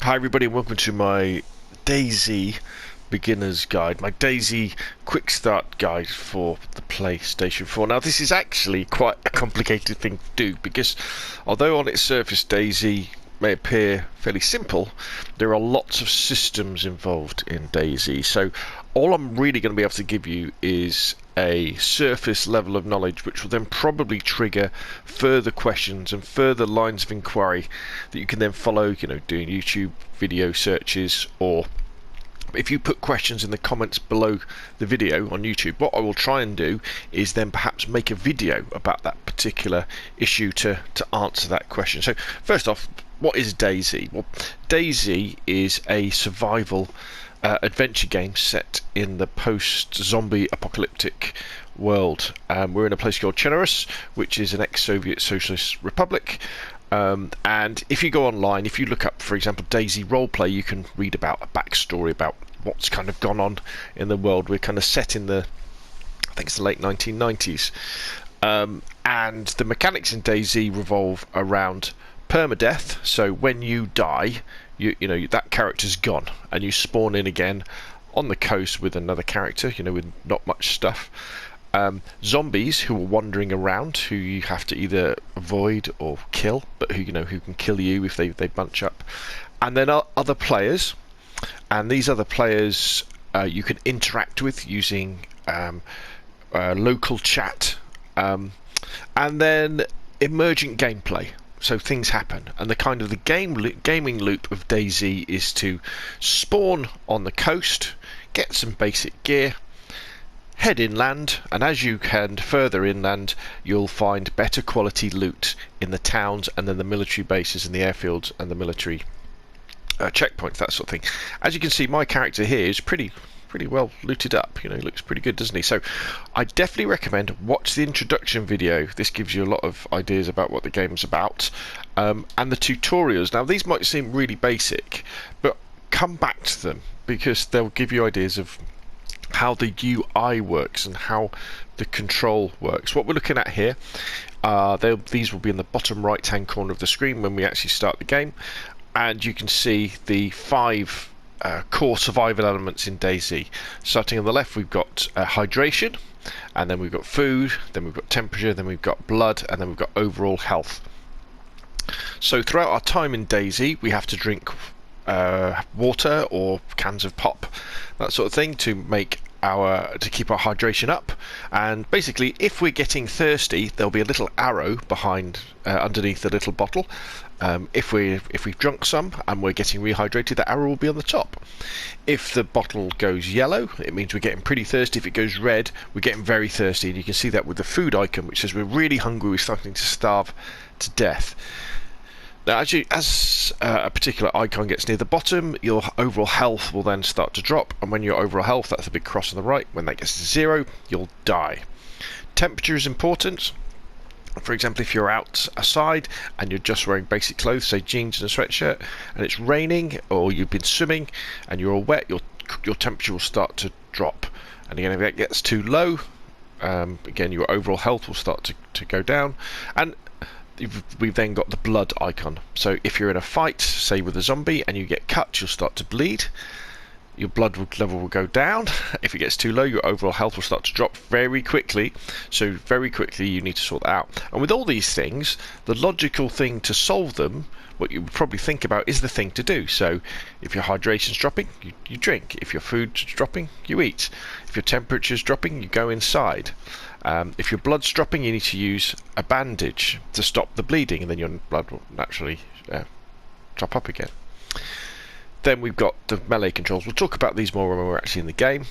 Hi everybody and welcome to my DayZ beginner's guide, my DayZ quick start guide for the PlayStation 4. Now this is actually quite a complicated thing to do because although on its surface DayZ may appear fairly simple, there are lots of systems involved in DayZ. So all I'm really going to be able to give you is a surface level of knowledge which will then probably trigger further questions and further lines of inquiry that you can then follow, doing YouTube video searches, or if you put questions in the comments below the video on YouTube, what I will try and do is then perhaps make a video about that particular issue to answer that question. So first off, what is DayZ? Well, DayZ is a survival adventure game set in the post-zombie apocalyptic world. We're in a place called Cheneris, which is an ex-Soviet socialist republic. And if you go online, if you look up, for example, DayZ roleplay, you can read about a backstory about what's kind of gone on in the world. We're kind of set in I think it's the late 1990s. And the mechanics in DayZ revolve around permadeath. So when you die, you know that character's gone, and you spawn in again on the coast with another character, with not much stuff. Zombies who are wandering around, who you have to either avoid or kill, but who can kill you if they bunch up. And then other players, and these other players you can interact with using local chat, and then emergent gameplay. So things happen, and the gaming loop of DayZ is to spawn on the coast, get some basic gear, head inland, and as you head further inland, you'll find better quality loot in the towns and then the military bases and the airfields and the military checkpoints, that sort of thing. As you can see, my character here is pretty well looted up. Looks pretty good, doesn't he? So I definitely recommend watch the introduction video. This gives you a lot of ideas about what the game's about, and the tutorials. Now these might seem really basic, but come back to them because they'll give you ideas of how the UI works and how the control works. What we're looking at here, these will be in the bottom right hand corner of the screen when we actually start the game, and you can see the 5 core survival elements in DayZ. Starting on the left, we've got hydration, and then we've got food, then we've got temperature, then we've got blood, and then we've got overall health. So throughout our time in DayZ, we have to drink water or cans of pop, that sort of thing, to keep our hydration up. And basically, if we're getting thirsty, there'll be a little arrow behind underneath the little bottle. If we've drunk some and we're getting rehydrated, the arrow will be on the top. If the bottle goes yellow, it means we're getting pretty thirsty. If it goes red, we're getting very thirsty, and you can see that with the food icon, which says we're really hungry, we're starting to starve to death. Now, as a particular icon gets near the bottom, your overall health will then start to drop, and when your overall health, that's a big cross on the right, when that gets to 0, you'll die. Temperature is important. For example, if you're outside and you're just wearing basic clothes, say jeans and a sweatshirt, and it's raining, or you've been swimming and you're all wet, your temperature will start to drop. And again, if that gets too low, again, your overall health will start to go down. And we've then got the blood icon. So if you're in a fight, say with a zombie, and you get cut, you'll start to bleed. Your blood level will go down. If it gets too low, your overall health will start to drop very quickly. So very quickly you need to sort that out. And with all these things, the logical thing to solve them, what you would probably think about, is the thing to do. So if your hydration's dropping, you drink. If your food's dropping, you eat. If your temperature's dropping, you go inside. If your blood's dropping, you need to use a bandage to stop the bleeding, and then your blood will naturally drop up again. Then we've got the melee controls. We'll talk about these more when we're actually in the game.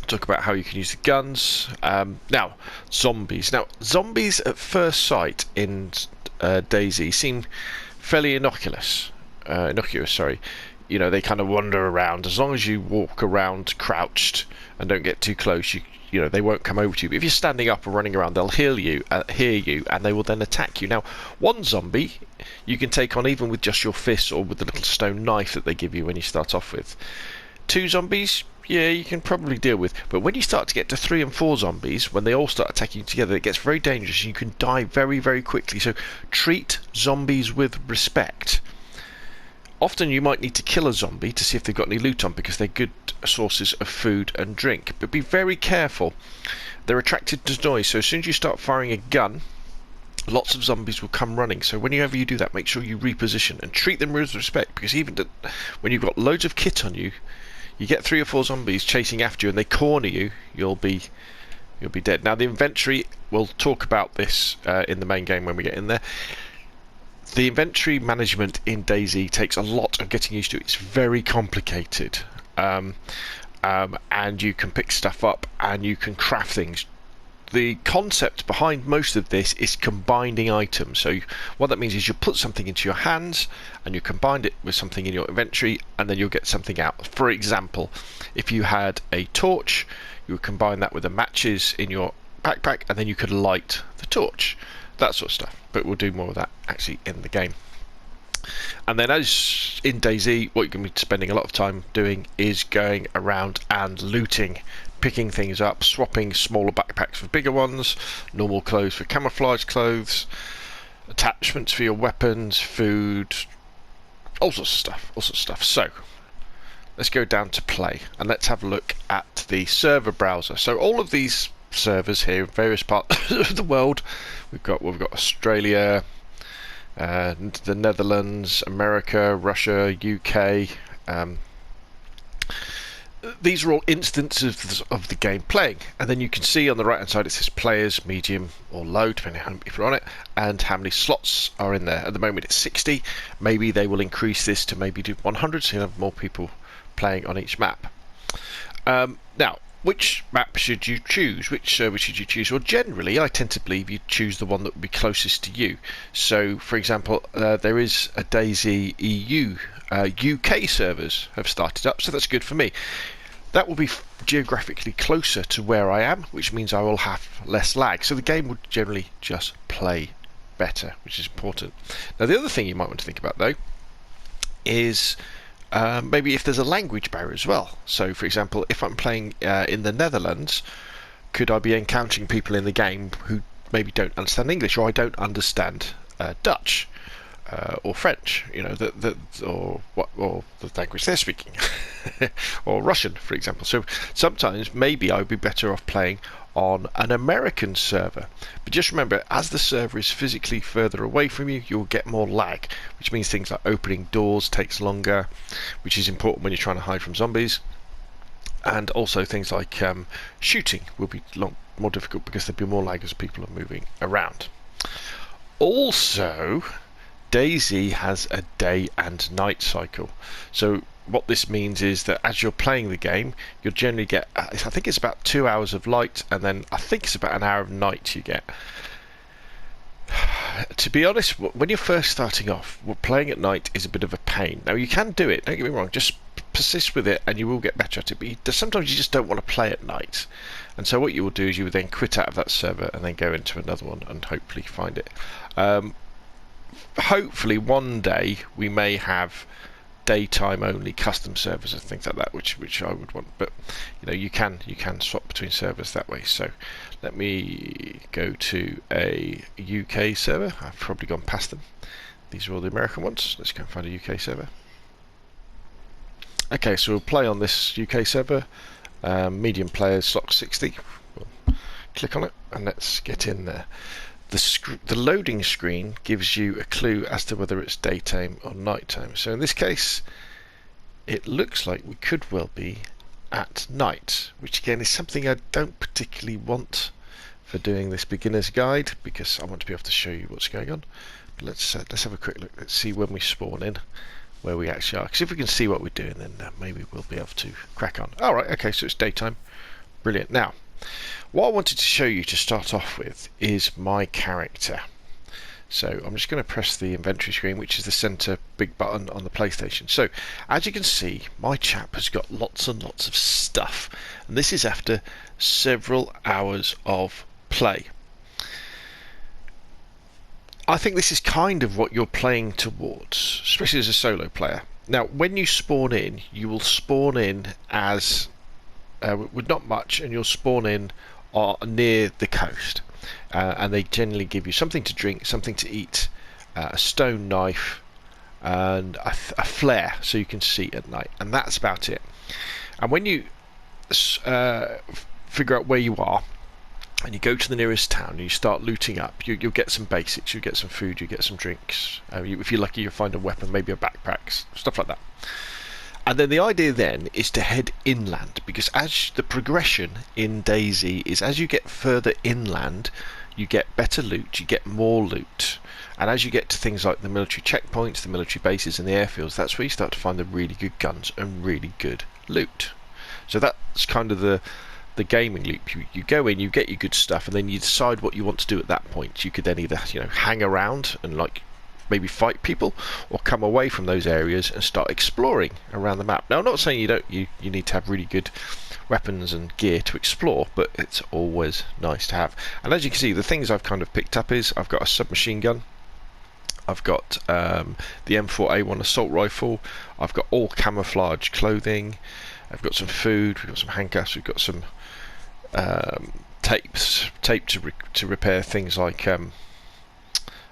Talk about how you can use the guns. Now, zombies. Now, zombies at first sight in DayZ seem fairly innocuous. They kind of wander around. As long as you walk around crouched and don't get too close, they won't come over to you. But if you're standing up or running around, they'll hear you, and they will then attack you. Now, one zombie you can take on even with just your fists or with the little stone knife that they give you when you start off with. 2 zombies, yeah, you can probably deal with. But when you start to get to 3 and 4 zombies, when they all start attacking you together, it gets very dangerous. You can die very, very quickly. So treat zombies with respect. Often you might need to kill a zombie to see if they've got any loot on, because they're good sources of food and drink. But be very careful. They're attracted to noise, so as soon as you start firing a gun, lots of zombies will come running. So whenever you do that, make sure you reposition and treat them with respect, because even when you've got loads of kit on you, you get 3 or 4 zombies chasing after you and they corner you, you'll be dead. Now the inventory, we'll talk about this in the main game when we get in there. The inventory management in DayZ takes a lot of getting used to. It's very complicated, and you can pick stuff up and you can craft things. The concept behind most of this is combining items. So what that means is you put something into your hands and you combine it with something in your inventory, and then you'll get something out. For example, if you had a torch, you would combine that with the matches in your backpack, and then you could light the torch. That sort of stuff. But we'll do more of that actually in the game. And then, as in DayZ, what you're going to be spending a lot of time doing is going around and looting, picking things up, swapping smaller backpacks for bigger ones, normal clothes for camouflage clothes, attachments for your weapons, food, all sorts of stuff. So let's go down to play and let's have a look at the server browser. So all of these servers here in various parts of the world, we've got Australia, the Netherlands, America, Russia, UK. These are all instances of the game playing, and then you can see on the right hand side it says players, medium or low, depending on if you're on it, and how many slots are in there. At the moment it's 60. Maybe they will increase this to maybe do 100, so you have more people playing on each map. Now, which map should you choose? Which server should you choose? Well, generally, I tend to believe you choose the one that would be closest to you. So, for example, there is a DayZ EU. UK servers have started up, so that's good for me. That will be geographically closer to where I am, which means I will have less lag. So the game would generally just play better, which is important. Now, the other thing you might want to think about, though, is maybe if there's a language barrier as well. So, for example, if I'm playing in the Netherlands, could I be encountering people in the game who maybe don't understand English, or I don't understand Dutch or French, you know, or the language they're speaking, or Russian, for example. So sometimes maybe I would be better off playing on an American server. But just remember, as the server is physically further away from you, you'll get more lag, which means things like opening doors takes longer, which is important when you're trying to hide from zombies. And also things like shooting will be more difficult because there'll be more lag as people are moving around. Also, DayZ has a day and night cycle. So what this means is that as you're playing the game, you'll generally get, I think it's about 2 hours of light, and then I think it's about an hour of night you get. To be honest, when you're first starting off, playing at night is a bit of a pain. Now, you can do it, don't get me wrong, just persist with it and you will get better at it, but sometimes you just don't want to play at night. And so what you will do is you will then quit out of that server and then go into another one and hopefully find it. Hopefully one day we may have daytime only custom servers and things like that, which I would want, but you know, you can swap between servers that way. So let me go to a UK server. I've probably gone past them. These are all the American ones. Let's go and find a UK server. Okay, so we'll play on this UK server. Medium players, slot 60. We'll click on it and let's get in there. The loading screen gives you a clue as to whether it's daytime or nighttime. So in this case, it looks like we could well be at night, which again is something I don't particularly want for doing this beginner's guide, because I want to be able to show you what's going on. But let's have a quick look. Let's see when we spawn in, where we actually are. Because if we can see what we're doing, then maybe we'll be able to crack on. All right, okay, so it's daytime. Brilliant. Now, what I wanted to show you to start off with is my character. So I'm just going to press the inventory screen, which is the center big button on the PlayStation. So as you can see, my chap has got lots and lots of stuff, and this is after several hours of play. I think this is kind of what you're playing towards, especially as a solo player. Now, when you spawn in, you will spawn in as with not much, and you'll spawn in near the coast, and they generally give you something to drink, something to eat, a stone knife, and a flare so you can see at night, and that's about it. And when you figure out where you are, and you go to the nearest town and you start looting up, you'll get some basics, you'll get some food, you get some drinks, if you're lucky you'll find a weapon, maybe a backpack, stuff like that. And then the idea then is to head inland, because as the progression in DayZ is, as you get further inland, you get better loot, you get more loot. And as you get to things like the military checkpoints, the military bases and the airfields, that's where you start to find the really good guns and really good loot. So that's kind of the gaming loop. You go in, you get your good stuff, and then you decide what you want to do at that point. You could then either, hang around and like maybe fight people, or come away from those areas and start exploring around the map. Now, I'm not saying you need to have really good weapons and gear to explore, but it's always nice to have. And as you can see, the things I've kind of picked up is I've got a submachine gun, I've got the M4A1 assault rifle, I've got all camouflage clothing, I've got some food, we've got some handcuffs, we've got some tape to repair things like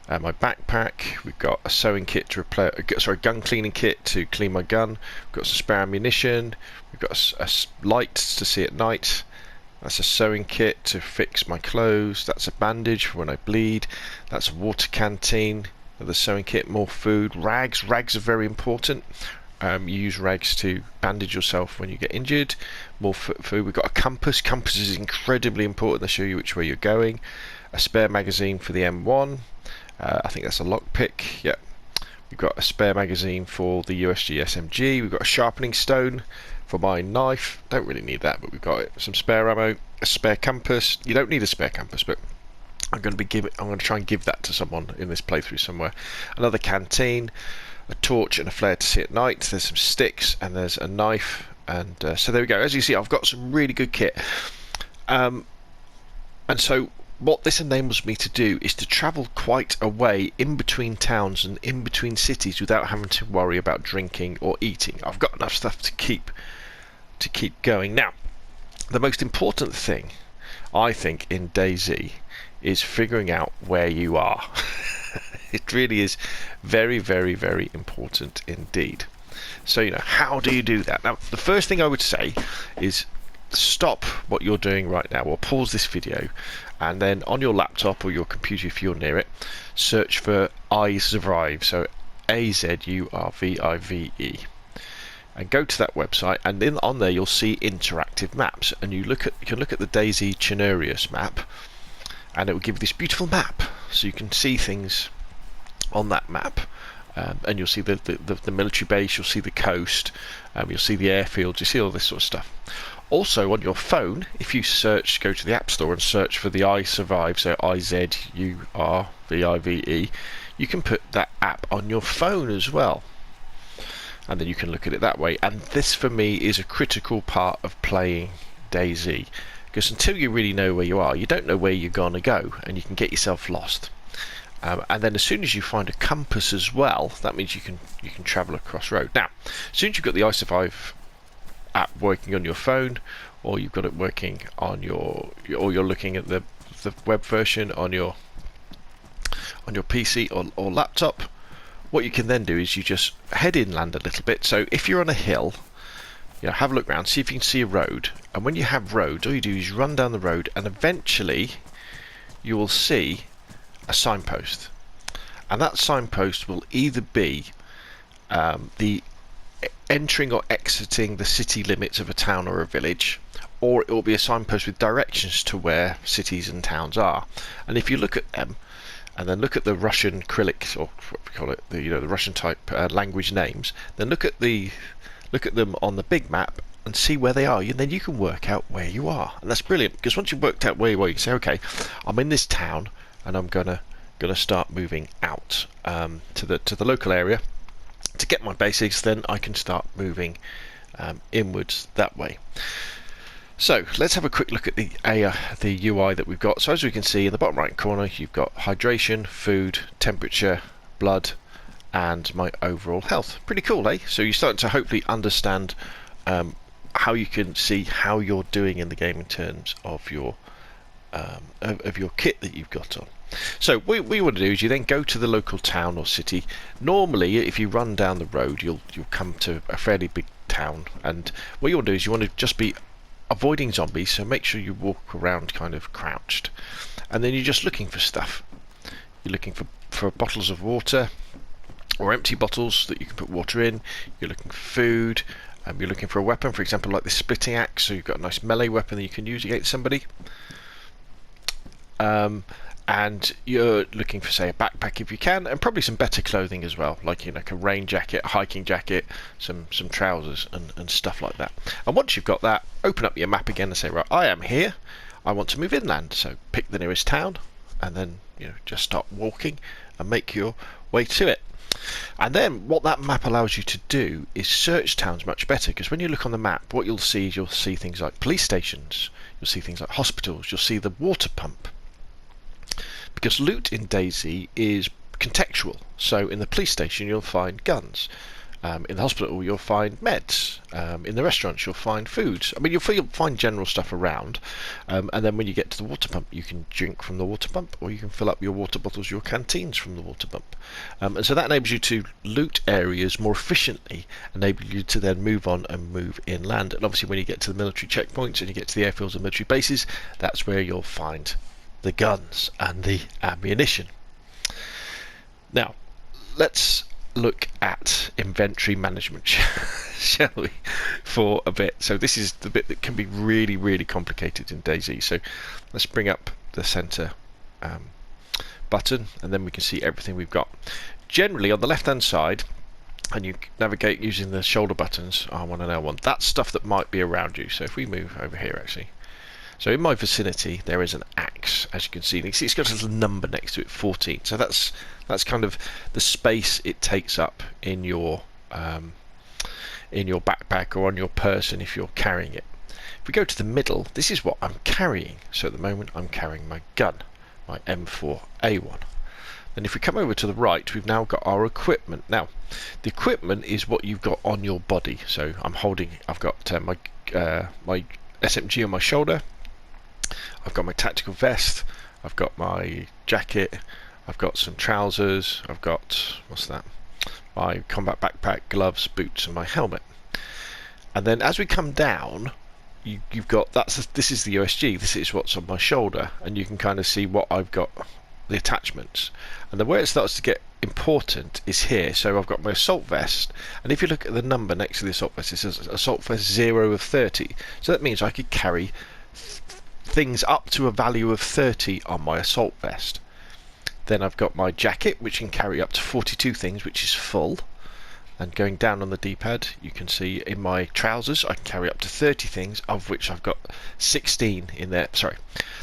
my backpack. We've got a sewing kit to repair, gun cleaning kit to clean my gun. We've got some spare ammunition. We've got a light to see at night. That's a sewing kit to fix my clothes. That's a bandage for when I bleed. That's a water canteen. The sewing kit, more food, rags. Rags are very important. You use rags to bandage yourself when you get injured. More food. We've got a compass. Compass is incredibly important. They show you which way you're going. A spare magazine for the M1. I think that's a lockpick. Yeah. We've got a spare magazine for the USG SMG. We've got a sharpening stone for my knife. Don't really need that, but we've got it. Some spare ammo. A spare compass. You don't need a spare compass, but I'm going to try and give that to someone in this playthrough somewhere. Another canteen, a torch and a flare to see at night. There's some sticks and there's a knife, and so there we go. As you see, I've got some really good kit, and so what this enables me to do is to travel quite a way in between towns and in between cities without having to worry about drinking or eating. I've got enough stuff to keep going. Now, the most important thing I think in DayZ is figuring out where you are. It really is very, very, very important indeed. So, how do you do that? Now, the first thing I would say is stop what you're doing right now, or pause this video, and then on your laptop or your computer, if you're near it, search for I Survive. So AZURVIVE. And go to that website, and then on there you'll see interactive maps, and you can look at the DayZ Chinurius map, and it will give you this beautiful map, so you can see things on that map, and you'll see the military base, you'll see the coast, you'll see the airfields, you see all this sort of stuff. Also on your phone, if you go to the App Store and search for the I Survive, so IZURVIVE, you can put that app on your phone as well, and then you can look at it that way. And this for me is a critical part of playing DayZ, because until you really know where you are, you don't know where you're going to go, and you can get yourself lost. And then as soon as you find a compass as well, that means you can travel across road. Now, as soon as you've got the I Survive app working on your phone, or you've got it working on or you're looking at the web version on your PC or laptop, what you can then do is you just head inland a little bit. So if you're on a hill, have a look around, see if you can see a road, and when you have roads, all you do is run down the road, and eventually you will see a signpost, and that signpost will either be the entering or exiting the city limits of a town or a village, or it will be a signpost with directions to where cities and towns are. And if you look at them, and then look at the Russian Cyrillic, or what we call it, the Russian type language names, then look at them on the big map and see where they are, and then you can work out where you are. And that's brilliant, because once you've worked out where you are, you can say, okay, I'm in this town, and I'm gonna start moving out to the local area to get my basics. Then I can start moving inwards that way. So let's have a quick look at the UI that we've got. So as we can see in the bottom right corner, you've got hydration, food, temperature, blood, and my overall health. Pretty cool, eh? So you're starting to hopefully understand how you can see how you're doing in the game in terms of your of your kit that you've got on. So what you want to do is you then go to the local town or city. Normally, if you run down the road, you'll come to a fairly big town, and what you want to do is you want to just be avoiding zombies, so make sure you walk around kind of crouched, and then you're just looking for stuff. You're looking for bottles of water or empty bottles that you can put water in. You're looking for food. You're looking for a weapon, for example, like this splitting axe, so you've got a nice melee weapon that you can use against somebody. And you're looking for, say, a backpack if you can, and probably some better clothing as well, like, like a rain jacket, a hiking jacket, some trousers and stuff like that. And once you've got that, open up your map again and say, right, I am here, I want to move inland, so pick the nearest town, and then just start walking and make your way to it. And then what that map allows you to do is search towns much better, because when you look on the map, what you'll see things like police stations, you'll see things like hospitals, you'll see the water pump. Because loot in DayZ is contextual. So in the police station you'll find guns. In the hospital you'll find meds. In the restaurants you'll find foods. I mean, you'll find general stuff around. And then when you get to the water pump, you can drink from the water pump, or you can fill up your water bottles, your canteens from the water pump. And so that enables you to loot areas more efficiently, enable you to then move on and move inland. And obviously when you get to the military checkpoints and you get to the airfields and military bases, that's where you'll find the guns and the ammunition. Now, let's look at inventory management, shall we, for a bit. So this is the bit that can be really, really complicated in DayZ. So let's bring up the center button, and then we can see everything we've got. Generally, on the left-hand side, and you navigate using the shoulder buttons, R1 and L1, that's stuff that might be around you. So if we move over here, actually, so in my vicinity there is an axe, as you can see. It's got a little number next to it, 14. So that's kind of the space it takes up in your backpack or on your person if you're carrying it. If we go to the middle, this is what I'm carrying. So at the moment I'm carrying my gun, my M4A1. Then if we come over to the right, we've now got our equipment. Now, the equipment is what you've got on your body. So I've got my SMG on my shoulder. I've got my tactical vest, I've got my jacket, I've got some trousers, I've got, my combat backpack, gloves, boots, and my helmet. And then as we come down, you've got, this is the USG, this is what's on my shoulder, and you can kind of see what I've got, the attachments. And the way it starts to get important is here. So I've got my assault vest, and if you look at the number next to the assault vest, it says assault vest 0 of 30. So that means I could carry things up to a value of 30 on my assault vest. Then I've got my jacket, which can carry up to 42 things, which is full. And going down on the D-pad, you can see in my trousers I can carry up to 30 things, of which I've got 16 in there. Sorry,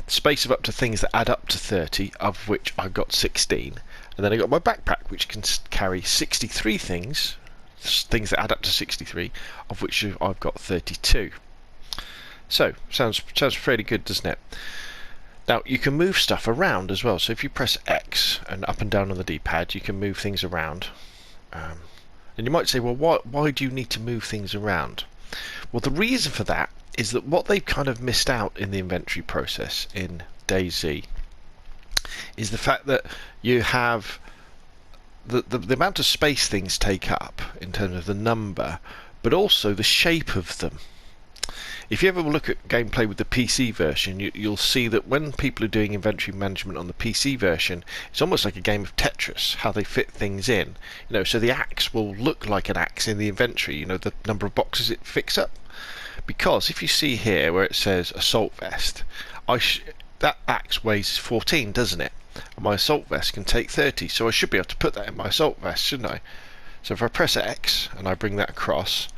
the space of up to things that add up to 30, of which I've got 16. And then I've got my backpack, which can carry 63 things that add up to 63, of which I've got 32. So, sounds fairly good, doesn't it? Now, you can move stuff around as well. So if you press X and up and down on the D-pad, you can move things around. And you might say, well, why do you need to move things around? Well, the reason for that is that what they've kind of missed out in the inventory process in DayZ is the fact that you have the amount of space things take up in terms of the number, but also the shape of them. If you ever look at gameplay with the PC version, you'll see that when people are doing inventory management on the PC version, it's almost like a game of Tetris, how they fit things in. So the axe will look like an axe in the inventory, the number of boxes it picks up. Because if you see here where it says assault vest, that axe weighs 14, doesn't it? And my assault vest can take 30, so I should be able to put that in my assault vest, shouldn't I? So if I press X and I bring that across,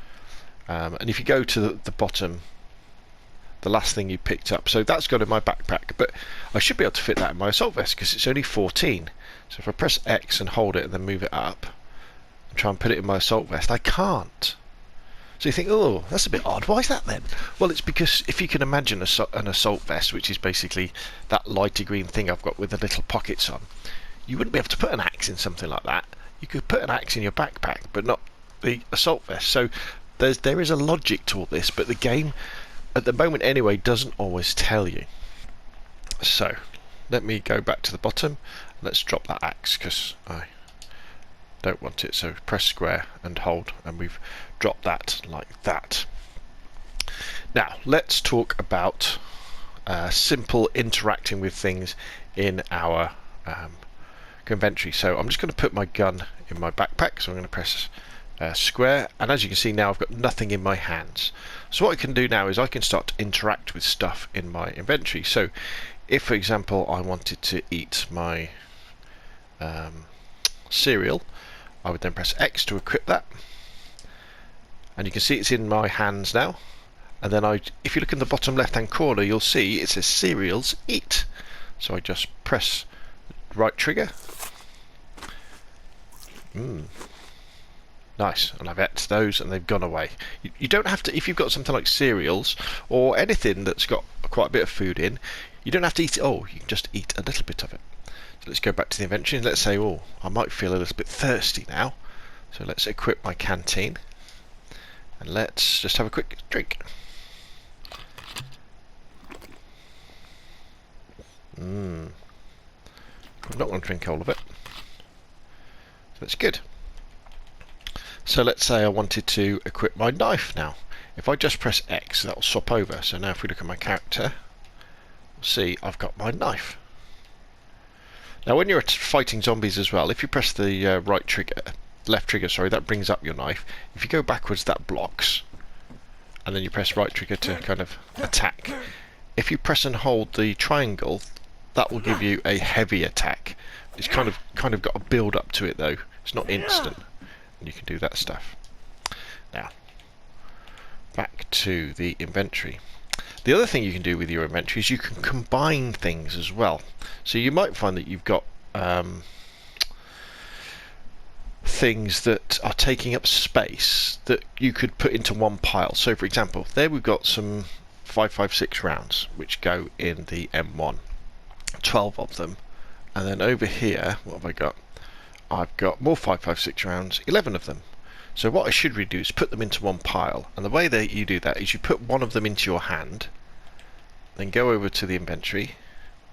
and if you go to the bottom, the last thing you picked up, so that's got in my backpack, but I should be able to fit that in my assault vest because it's only 14. So if I press X and hold it and then move it up and try and put it in my assault vest, I can't. So you think, oh, that's a bit odd. Why is that then? Well, it's because if you can imagine an assault vest, which is basically that lighter green thing I've got with the little pockets on, you wouldn't be able to put an axe in something like that. You could put an axe in your backpack, but not the assault vest. So there is a logic to all this, but the game, at the moment anyway, doesn't always tell you. So let me go back to the bottom. Let's drop that axe because I don't want it. So press square and hold, and we've dropped that like that. Now let's talk about simple interacting with things in our inventory. So I'm just going to put my gun in my backpack, so I'm going to press square, and as you can see now I've got nothing in my hands. So what I can do now is I can start to interact with stuff in my inventory. So if, for example, I wanted to eat my cereal, I would then press X to equip that, and you can see it's in my hands now. And then if you look in the bottom left hand corner, you'll see it says cereals eat. So I just press the right trigger. Nice, and I've ate those and they've gone away. You don't have to, if you've got something like cereals or anything that's got quite a bit of food in, you don't have to eat it all, you can just eat a little bit of it. So let's go back to the inventory and let's say, oh, I might feel a little bit thirsty now. So let's equip my canteen and let's just have a quick drink. I'm not going to drink all of it. So that's good. So let's say I wanted to equip my knife now. If I just press X, that will swap over. So now if we look at my character, we'll see I've got my knife. Now when you're fighting zombies as well, if you press the left trigger, sorry, that brings up your knife. If you go backwards, that blocks. And then you press right trigger to kind of attack. If you press and hold the triangle, that will give you a heavy attack. It's kind of got a build up to it though. It's not instant. You can do that stuff. Now, back to the inventory. The other thing you can do with your inventory is you can combine things as well. So you might find that you've got things that are taking up space that you could put into one pile. So for example, there we've got some 5.56 rounds which go in the M1, 12 of them, and then over here, what have I got? I've got more 5.56 rounds, 11 of them. So what I should really do is put them into one pile, and the way that you do that is you put one of them into your hand, then go over to the inventory,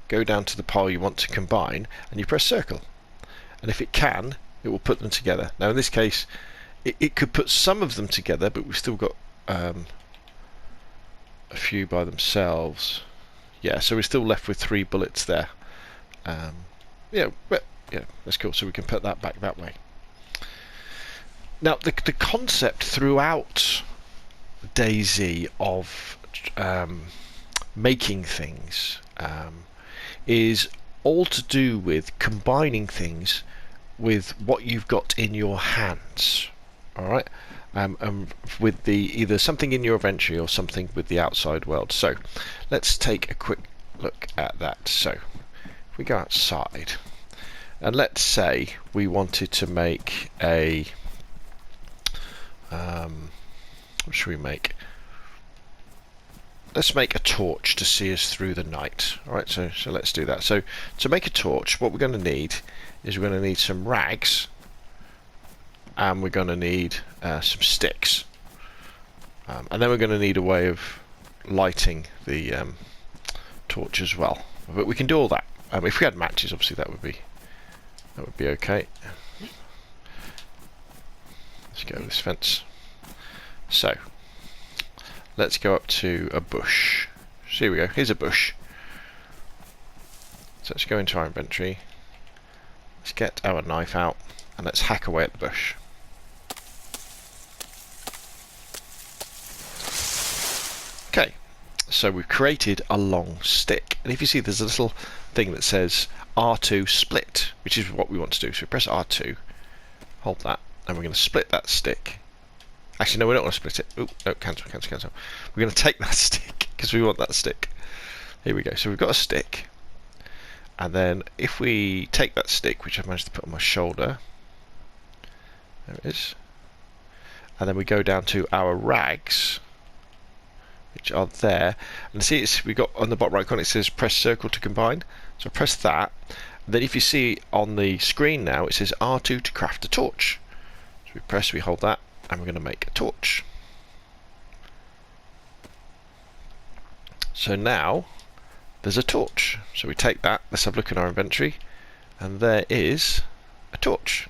go down to the pile you want to combine, and you press circle. And if it can, it will put them together. Now in this case, it could put some of them together, but we've still got a few by themselves. Yeah, so we're still left with 3 bullets there. Yeah, that's cool. So we can put that back that way. Now, the concept throughout DayZ of making things is all to do with combining things with what you've got in your hands. All right, with either something in your inventory or something with the outside world. So let's take a quick look at that. So if we go outside. And let's say we wanted to make a, what should we make? Let's make a torch to see us through the night. Alright, so let's do that. So to make a torch, what we're going to need is we're going to need some rags, and we're going to need some sticks. And then we're going to need a way of lighting the torch as well. But we can do all that. If we had matches, obviously that would be okay. Let's go over this fence. So let's go up to a bush. So here we go, here's a bush. So let's go into our inventory. Let's get our knife out and let's hack away at the bush. Okay, so we've created a long stick. And if you see, there's a little thing that says R2 split, which is what we want to do. So we press R2, hold that, and we're going to split that stick. Actually, no, we're not going to split it. Oh, no, cancel. We're going to take that stick, because we want that stick. Here we go. So we've got a stick. And then if we take that stick, which I've managed to put on my shoulder, there it is. And then we go down to our rags, which are there. And see, we got on the bottom right corner, it says press circle to combine. So press that. And then if you see on the screen now, it says R2 to craft a torch. So we hold that, and we're going to make a torch. So now, there's a torch. So we take that, let's have a look in our inventory, and there is a torch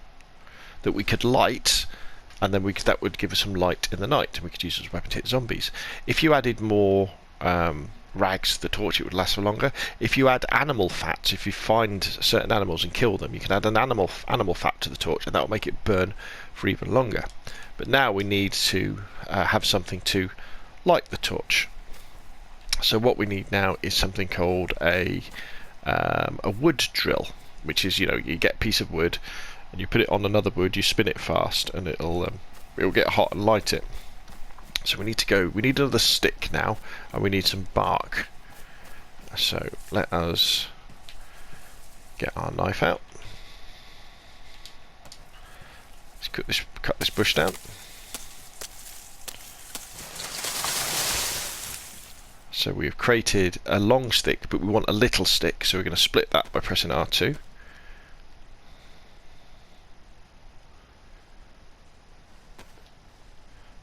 that we could light, and then that would give us some light in the night, and we could use it as a weapon to hit zombies. If you added more rags to the torch, it would last for longer. If you add animal fat, if you find certain animals and kill them, you can add an animal fat to the torch, and that will make it burn for even longer. But now we need to have something to light the torch. So what we need now is something called a wood drill, which is, you get a piece of wood and you put it on another wood, you spin it fast, and it'll get hot and light it. So we need another stick now, and we need some bark. So let us get our knife out. Let's cut this bush down. So we've created a long stick, but we want a little stick, so we're going to split that by pressing R2.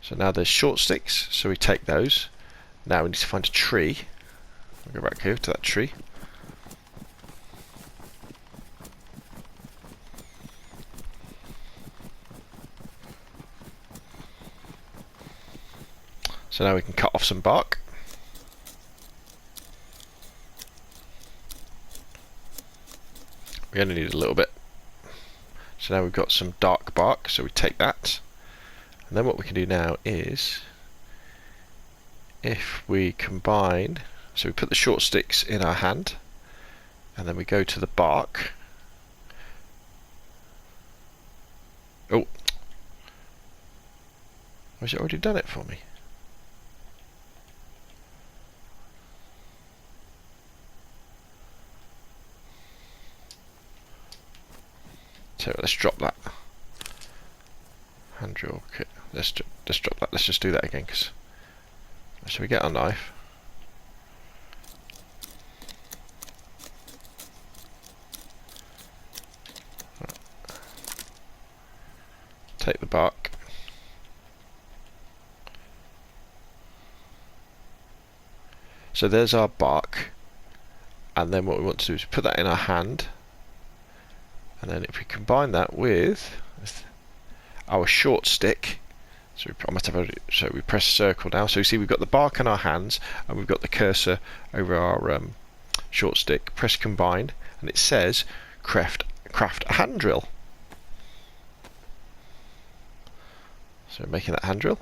So now there's short sticks, so we take those. Now we need to find a tree. I'll go back here to that tree. So now we can cut off some bark. We only need a little bit. So now we've got some dark bark, so we take that. And then what we can do now is, if we combine, so we put the short sticks in our hand, and then we go to the bark. Oh, has it already done it for me? So let's drop that. Hand drill kit. Let's drop that. Let's just do that again. So we get our knife. Right. Take the bark. So there's our bark. And then what we want to do is put that in our hand. And then if we combine that with our short stick, so we press circle now. So you see we've got the bark in our hands, and we've got the cursor over our short stick. Press combine, and it says craft a hand drill. So we're making that hand drill.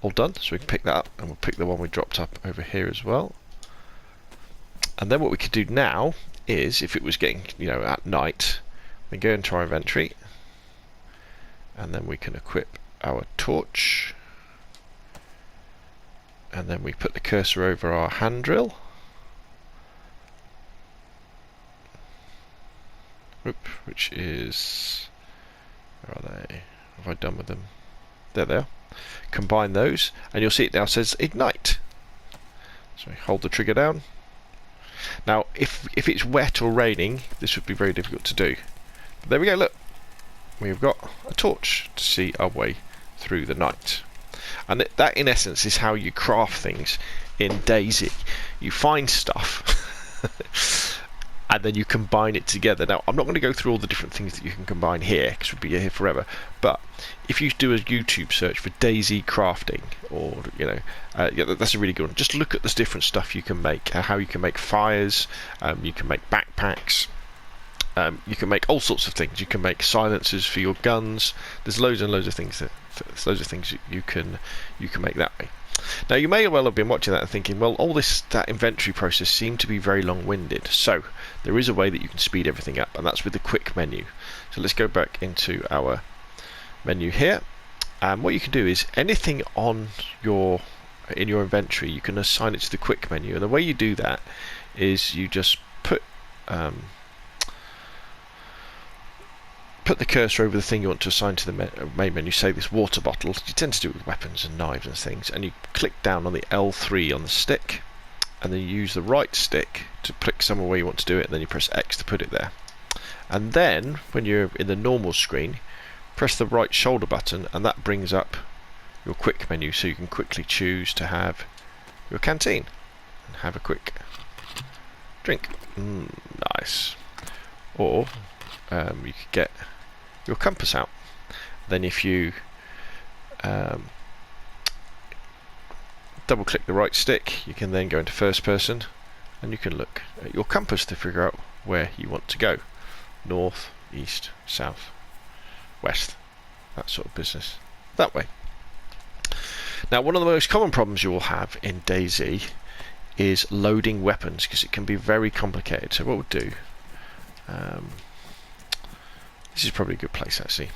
All done. So we can pick that up, and we'll pick the one we dropped up over here as well. And then what we could do now is, if it was getting at night, we go into our inventory, and then we can equip our torch, and then we put the cursor over our hand drill. Which is, where are they? What have I done with them? There they are. Combine those, and you'll see it now says ignite. So hold the trigger down. Now, if it's wet or raining, this would be very difficult to do. But there we go, look. We've got a torch to see our way through the night. And that, in essence, is how you craft things in DayZ. You find stuff, and then you combine it together. Now, I'm not going to go through all the different things that you can combine here, because we'll be here forever. But if you do a YouTube search for DayZ crafting, or yeah, that's a really good one. Just look at this different stuff you can make, how you can make fires, you can make backpacks, you can make all sorts of things. You can make silencers for your guns. There's loads and loads of things you can make that way. Now, you may well have been watching that and thinking, well, that inventory process seemed to be very long-winded. So there is a way that you can speed everything up, and that's with the quick menu. So let's go back into our menu here, and what you can do is anything in your inventory, you can assign it to the quick menu. And the way you do that is you just put the cursor over the thing you want to assign to the main menu. Say this water bottle. You tend to do it with weapons and knives and things, and you click down on the L3 on the stick, and then you use the right stick to click somewhere where you want to do it, and then you press X to put it there. And then when you're in the normal screen, press the right shoulder button, and that brings up your quick menu, so you can quickly choose to have your canteen. and have a quick drink. Nice. Or you could get your compass out. Then if you double click the right stick, you can then go into first person and you can look at your compass to figure out where you want to go. North, east, south, west, that sort of business. That way. Now, one of the most common problems you will have in DayZ is loading weapons, because it can be very complicated. So what we'll do, this is probably a good place actually.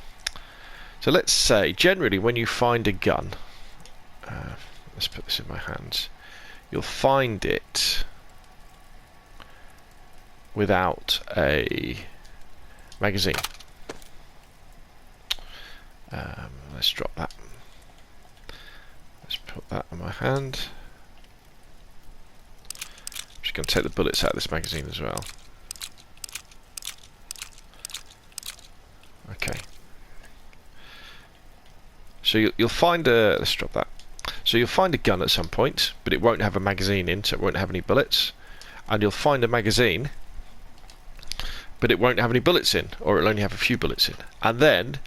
So let's say generally when you find a gun, let's put this in my hands, you'll find it without a magazine. Let's drop that. Let's put that in my hand. I'm just going to take the bullets out of this magazine as well. Okay. So you'll find a, let's drop that. So you'll find a gun at some point, but it won't have a magazine in, so it won't have any bullets. And you'll find a magazine, but it won't have any bullets in, or it'll only have a few bullets in. And then,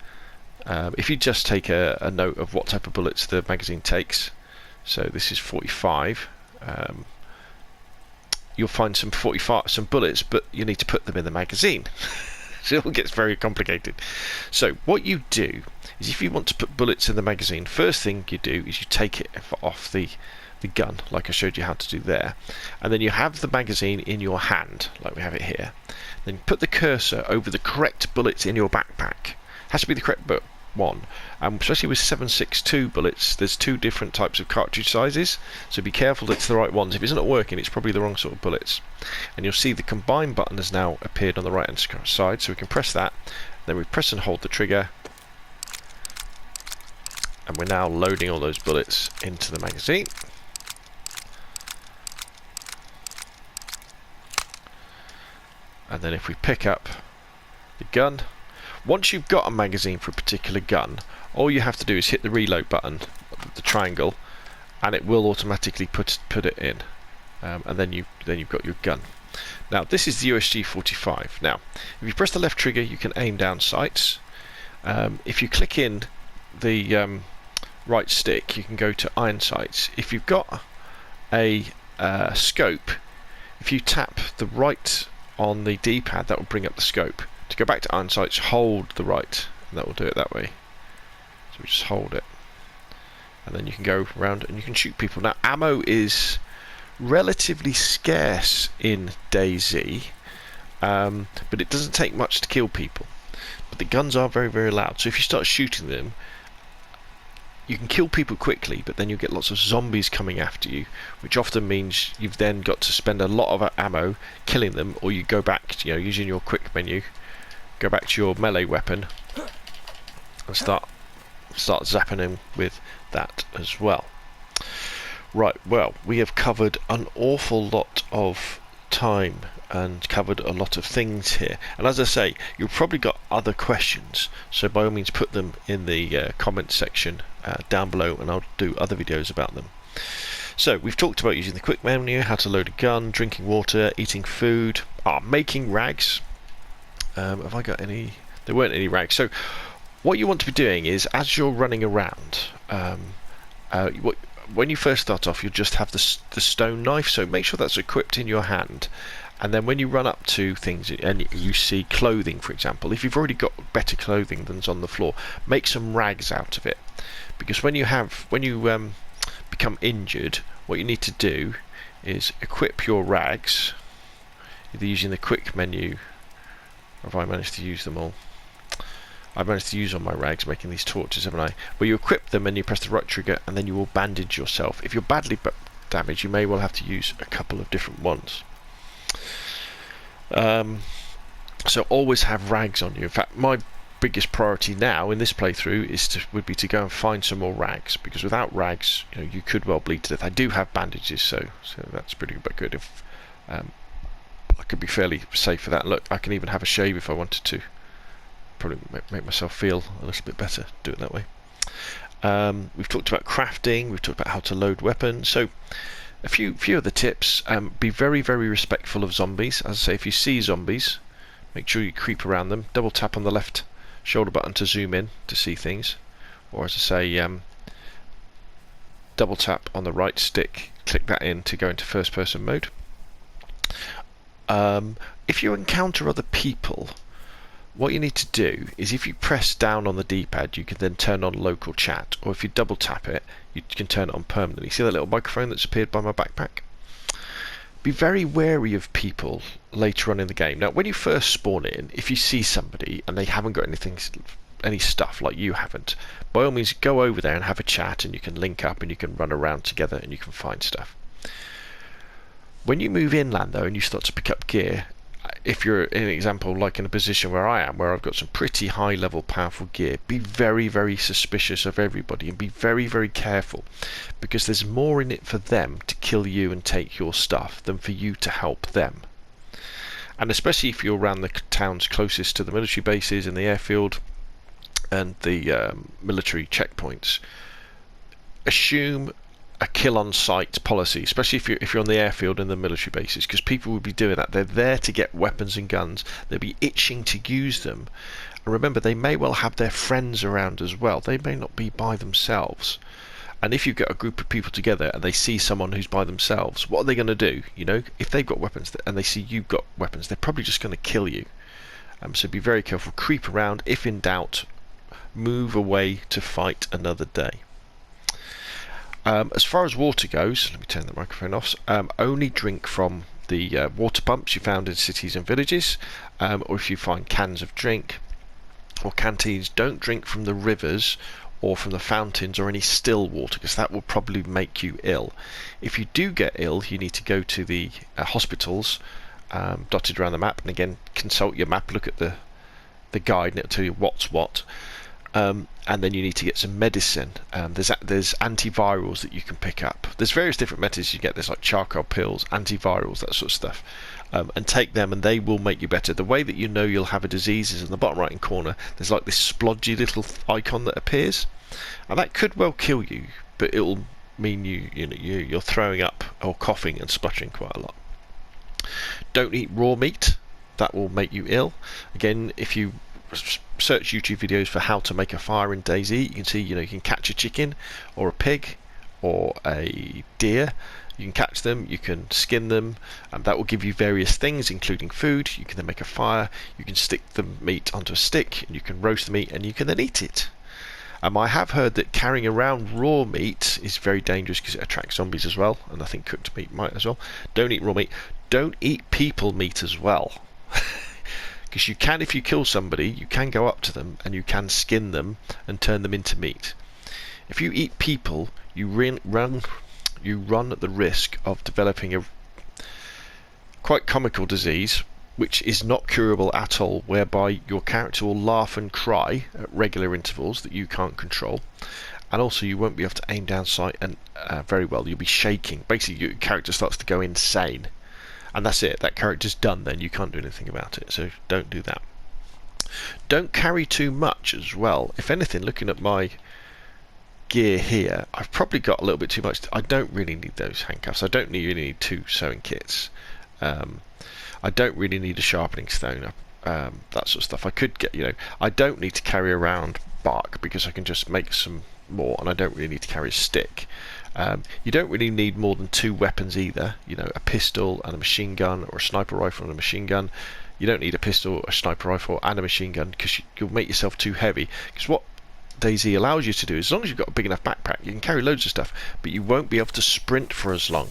if you just take a note of what type of bullets the magazine takes, so this is 45, you'll find some bullets, but you need to put them in the magazine. So it all gets very complicated. So what you do is, if you want to put bullets in the magazine, first thing you do is you take it off the gun, like I showed you how to do there, and then you have the magazine in your hand, like we have it here. Then you put the cursor over the correct bullets in your backpack. It has to be the correct one, especially with 7.62 bullets. There's two different types of cartridge sizes, so be careful that it's the right ones. If it's not working, it's probably the wrong sort of bullets. And you'll see the combine button has now appeared on the right hand side, so we can press that, then we press and hold the trigger, and we're now loading all those bullets into the magazine. And then if we pick up the gun, once you've got a magazine for a particular gun, all you have to do is hit the reload button, the triangle, and it will automatically put it in, and then you've got your gun. Now this is the USG-45. Now if you press the left trigger, you can aim down sights. If you click in the right stick, you can go to iron sights. If you've got a scope, if you tap the right on the D-pad, that will bring up the scope. To go back to iron sights, hold the right, and that will do it that way. So we just hold it, and then you can go around and you can shoot people. Now ammo is relatively scarce in DayZ, but it doesn't take much to kill people. But the guns are very, very loud, so if you start shooting them, you can kill people quickly, but then you'll get lots of zombies coming after you, which often means you've then got to spend a lot of ammo killing them, or you go back, using your quick menu, go back to your melee weapon and start zapping them with that as well. Right, well, we have covered an awful lot of time and covered a lot of things here, and as I say, you've probably got other questions, so by all means put them in the comment section down below, and I'll do other videos about them. So we've talked about using the quick menu, how to load a gun, drinking water, eating food, making rags. Have I got any? There weren't any rags. So what you want to be doing is, as you're running around, when you first start off, you'll just have the stone knife, so make sure that's equipped in your hand. And then when you run up to things and you see clothing, for example, if you've already got better clothing than's on the floor, make some rags out of it. Because when you become injured, what you need to do is equip your rags, either using the quick menu, or if I managed to use them all. I've managed to use all my rags making these torches, haven't I? Where you equip them and you press the right trigger, and then you will bandage yourself. If you're badly damaged, you may well have to use a couple of different ones. So always have rags on you. In fact, my biggest priority now in this playthrough would be to go and find some more rags, because without rags, you could well bleed to death. I do have bandages, so that's pretty good. If I could be fairly safe for that. Look, I can even have a shave if I wanted to. Probably make myself feel a little bit better. Do it that way. We've talked about crafting. We've talked about how to load weapons. So A few other tips. Be very, very respectful of zombies. As I say, if you see zombies, make sure you creep around them. Double tap on the left shoulder button to zoom in to see things. Or as I say, double tap on the right stick, click that in to go into first person mode. If you encounter other people, what you need to do is if you press down on the D-pad, you can then turn on local chat, or if you double tap it, you can turn it on permanently. See that little microphone that's appeared by my backpack? Be very wary of people later on in the game. Now, when you first spawn in, if you see somebody and they haven't got any stuff like you haven't, by all means go over there and have a chat, and you can link up and you can run around together and you can find stuff. When you move inland though and you start to pick up gear, if you're in an example like in a position where I am, where I've got some pretty high level powerful gear, be very, very suspicious of everybody and be very, very careful, because there's more in it for them to kill you and take your stuff than for you to help them. And especially if you're around the towns closest to the military bases and the airfield and the military checkpoints, assume a kill on sight policy, especially if you're on the airfield and the military bases, because people will be doing that. They're there to get weapons and guns. They'll be itching to use them, and remember, they may well have their friends around as well. They may not be by themselves. And if you've got a group of people together and they see someone who's by themselves, what are they going to do? You know, if they've got weapons and they see you've got weapons, they're probably just going to kill you. So be very careful. Creep around. If in doubt, move away to fight another day. As far as water goes, let me turn the microphone off. Only drink from the water pumps you found in cities and villages, or if you find cans of drink or canteens. Don't drink from the rivers or from the fountains or any still water, because that will probably make you ill. If you do get ill, you need to go to the hospitals dotted around the map, and again, consult your map, look at the guide, and it'll tell you what's what. And then you need to get some medicine. There's antivirals that you can pick up. There's various different methods you get. There's like charcoal pills, antivirals, that sort of stuff. And take them and they will make you better. The way that you know you'll have a disease is in the bottom right hand corner. There's like this splodgy little icon that appears, and that could well kill you, but it'll mean you're throwing up or coughing and spluttering quite a lot. Don't eat raw meat. That will make you ill. Again, if you search YouTube videos for how to make a fire in DayZ, you can see you can catch a chicken or a pig or a deer. You can catch them, you can skin them, and that will give you various things including food. You can then make a fire, you can stick the meat onto a stick, and you can roast the meat and you can then eat it. I have heard that carrying around raw meat is very dangerous because it attracts zombies as well, and I think cooked meat might as well. Don't eat raw meat. Don't eat people meat as well. Because you can, if you kill somebody, you can go up to them and you can skin them and turn them into meat. If you eat people, you run the risk of developing a quite comical disease, which is not curable at all, whereby your character will laugh and cry at regular intervals that you can't control, and also you won't be able to aim down sight and very well. You'll be shaking. Basically, your character starts to go insane. And that's it, that character's done then, you can't do anything about it, so don't do that. Don't carry too much as well. If anything, looking at my gear here, I've probably got a little bit too much. I don't really need those handcuffs. I don't really need 2 sewing kits. I don't really need a sharpening stone, that sort of stuff. I could get, I don't need to carry around bark because I can just make some more, and I don't really need to carry a stick. You don't really need more than 2 weapons either, a pistol and a machine gun, or a sniper rifle and a machine gun. You don't need a pistol, a sniper rifle and a machine gun, because you'll make yourself too heavy. Because what DayZ allows you to do is, as long as you've got a big enough backpack, you can carry loads of stuff, but you won't be able to sprint for as long.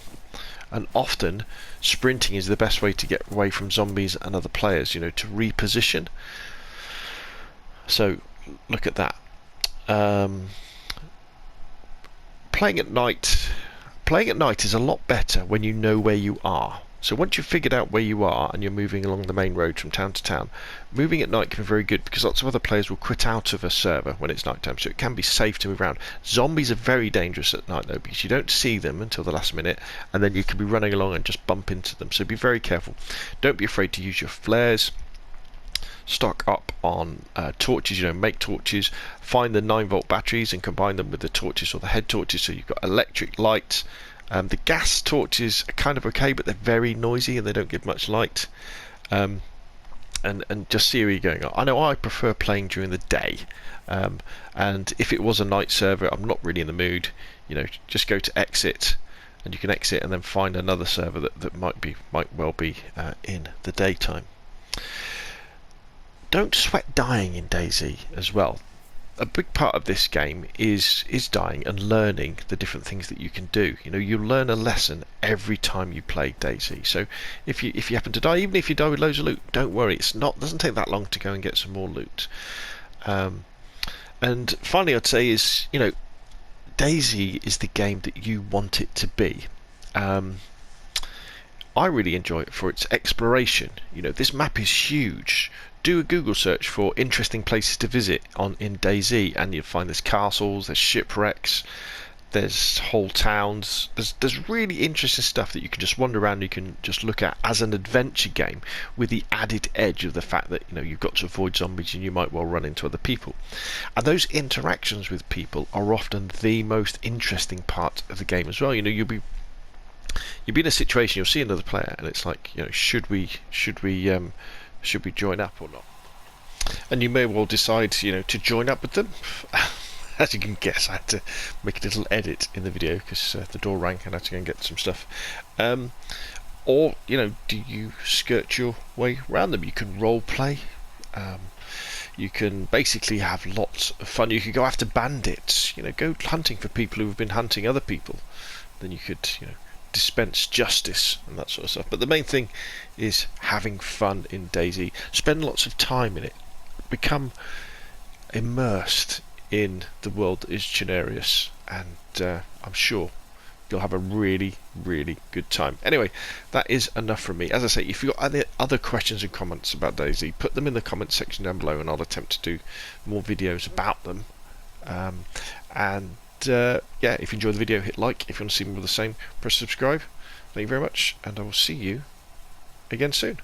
And often sprinting is the best way to get away from zombies and other players, to reposition. So look at that. Playing at night is a lot better when you know where you are. So once you've figured out where you are and you're moving along the main road from town to town, moving at night can be very good because lots of other players will quit out of a server when it's night time, so it can be safe to move around. Zombies are very dangerous at night though, because you don't see them until the last minute, and then you can be running along and just bump into them, so be very careful. Don't be afraid to use your flares. Stock up on torches, make torches, find the 9-volt batteries and combine them with the torches or the head torches, so you've got electric light The gas torches are kind of okay, but they're very noisy and they don't give much light. And just see where you're going. I know I prefer playing during the day, and if it was a night server, I'm not really in the mood. Just go to exit, and you can exit and then find another server that might well be in the daytime. Don't sweat dying in DayZ as well. A big part of this game is dying and learning the different things that you can do. You learn a lesson every time you play DayZ. So if you happen to die, even if you die with loads of loot, don't worry. Doesn't take that long to go and get some more loot. And finally, I'd say is DayZ is the game that you want it to be. I really enjoy it for its exploration. This map is huge. Do a Google search for interesting places to visit in DayZ, and you'll find there's castles, there's shipwrecks, there's whole towns. There's really interesting stuff that you can just wander around. You can just look at as an adventure game, with the added edge of the fact that you've got to avoid zombies and you might well run into other people. And those interactions with people are often the most interesting part of the game as well. You'll be in a situation, you'll see another player, and it's like, should we join up or not? And you may well decide, to join up with them. As you can guess, I had to make a little edit in the video because the door rang and I had to go and get some stuff. Or, do you skirt your way around them? You can role play. You can basically have lots of fun. You could go after bandits. Go hunting for people who have been hunting other people. Then you could, dispense justice and that sort of stuff. But the main thing is having fun in DayZ. Spend lots of time in it. Become immersed in the world that is Chernarius, and I'm sure you'll have a really, really good time. Anyway, that is enough from me. As I say, if you've got any other questions and comments about DayZ, put them in the comments section down below, and I'll attempt to do more videos about them. Yeah, if you enjoyed the video, hit like. If you want to see more of the same, press subscribe. Thank you very much, and I will see you again soon.